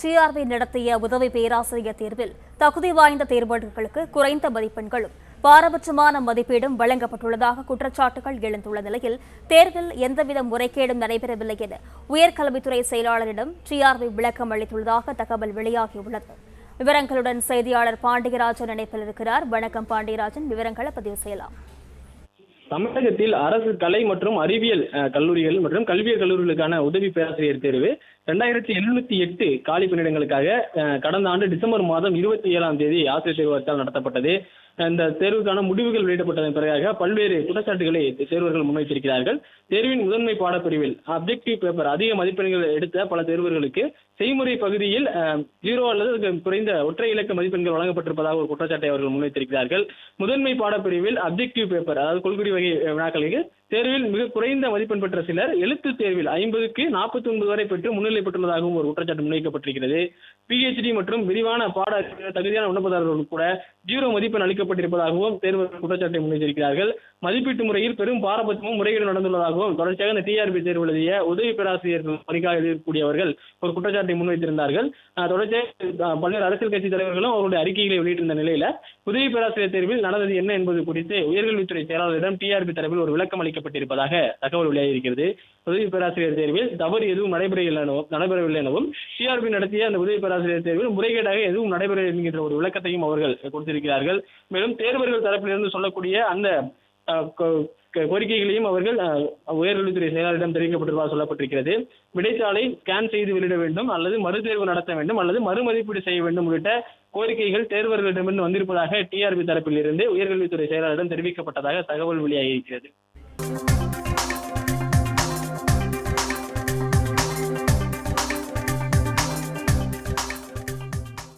TRP நடத்திய உதவி பேராசிரியர் தேர்வில் தகுதி வாய்ந்த தேர்வர்களுக்கு குறைந்த மதிப்பெண்களும் பாரபட்சமான மதிப்பீடும் வழங்கப்பட்டுள்ளதாக குற்றச்சாட்டுகள் எழுந்துள்ள நிலையில் தேர்வில் எந்தவித முறைகேடும் நடைபெறவில்லை என உயர்கல்வித்துறை செயலாளரிடம் டிஆர்பி விளக்கம் அளித்துள்ளதாக தகவல் வெளியாகியுள்ளது. விவரங்களுடன் செய்தியாளர் பாண்டியராஜன் இணைப்பில் இருக்கிறார். வணக்கம் பாண்டியராஜன், விவரங்களை பதிவு செய்யலாம். தமிழகத்தில் அரசு கலை மற்றும் அறிவியல் கல்லூரிகள் மற்றும் கல்வியல் கல்லூரிகளுக்கான உதவி பேராசிரியர் தேர்வு 2708 காலி பணியிடங்களுக்காக கடந்த ஆண்டு டிசம்பர் மாதம் 27ஆம் தேதி ஆசிரியர் தேர்வாளத்தால் நடத்தப்பட்டது. இந்த தேர்வுக்கான முடிவுகள் வெளியிடப்பட்டதன் பிறகாக பல்வேறு குற்றச்சாட்டுகளை தேர்வர்கள் முன்வைத்திருக்கிறார்கள். தேர்வின் முதன்மை பாடப்பிரிவில் அப்ஜெக்டிவ் பேப்பர் அதிக மதிப்பெண்கள் எடுத்த பல தேர்வர்களுக்கு செய்முறை பகுதியில் 0 அல்லது குறைந்த ஒற்றை இலக்க மதிப்பெண்கள் வழங்கப்பட்டிருப்பதாக ஒரு குற்றச்சாட்டை அவர்கள் முன்வைத்திருக்கிறார்கள். முதன்மை பாடப்பிரிவில் அப்ஜெக்டிவ் பேப்பர் அதாவது கொள்குறி வகை வினாக்களுக்கு தேர்வில் மிக குறைந்த மதிப்பெண் பெற்ற சிலர் எழுத்து தேர்வில் 50க்கு 49 வரை பெற்று முன்னிலை பெற்றுள்ளதாகவும் ஒரு குற்றச்சாட்டு முன்வைக்கப்பட்டிருக்கிறது. PhD மற்றும் விரிவான பாட தகுதியான விண்ணப்பதாரர்கள் கூட 0 மதிப்பெண் அளிக்கப்பட்டிருப்பதாகவும் தேர்வர்கள் குற்றச்சாட்டை முன்வைத்திருக்கிறார்கள். மதிப்பீட்டு முறையில் பெரும் பாரபட்சமும் முறைகேடு நடந்துள்ளதாகவும் தொடர்ச்சியாக இந்த டிஆர்பி தேர்வு எழுதிய உதவி பேராசிரியர்கள் பணிக்காக எழுதக்கூடியவர்கள் ஒரு குற்றச்சாட்டை முன்வைத்திருந்தார்கள். தொடர்ச்சியாக பல்வேறு அரசியல் கட்சி தலைவர்களும் அவருடைய அறிக்கைகளை வெளியிட்டிருந்த நிலையில உதவி பேராசிரியர் தேர்வில் நடந்தது என்ன என்பது குறித்து உயர்கல்வித்துறை செயலாளரிடம் டிஆர்பி தரப்பில் ஒரு விளக்கம் அளிக்கப்பட்டிருப்பதாக தகவல் வெளியாகியிருக்கிறது. உதவி பேராசிரியர் தேர்வில் தவறு எதுவும் நடைபெறவில்லை எனவும் டிஆர்பி நடத்திய அந்த உதவி பேராசிரியர் தேர்வில் முறைகேடாக எதுவும் நடைபெறவில்லை என்கின்ற ஒரு விளக்கத்தையும் அவர்கள் கொடுத்திருக்கிறார்கள். மேலும் தேர்வர்கள் தரப்பிலிருந்து சொல்லக்கூடிய அந்த கோரிக்கைகளையும் அவர்கள் உயர்கல்வித்துறை செயலாளரிடம் தெரிவிக்கப்பட்டிருப்பதாக சொல்லப்பட்டிருக்கிறது. விடைத்தாளை ஸ்கேன் செய்து வெளியிட வேண்டும் அல்லது மறுதேர்வு நடத்த வேண்டும் அல்லது மறுமதிப்பீடு செய்ய வேண்டும் உள்ளிட்ட கோரிக்கைகள் தேர்வர்களிடமிருந்து வந்திருப்பதாக டிஆர்பி தரப்பில் இருந்து உயர்கல்வித்துறை செயலாளரிடம் தெரிவிக்கப்பட்டதாக தகவல் வெளியாகியிருக்கிறது.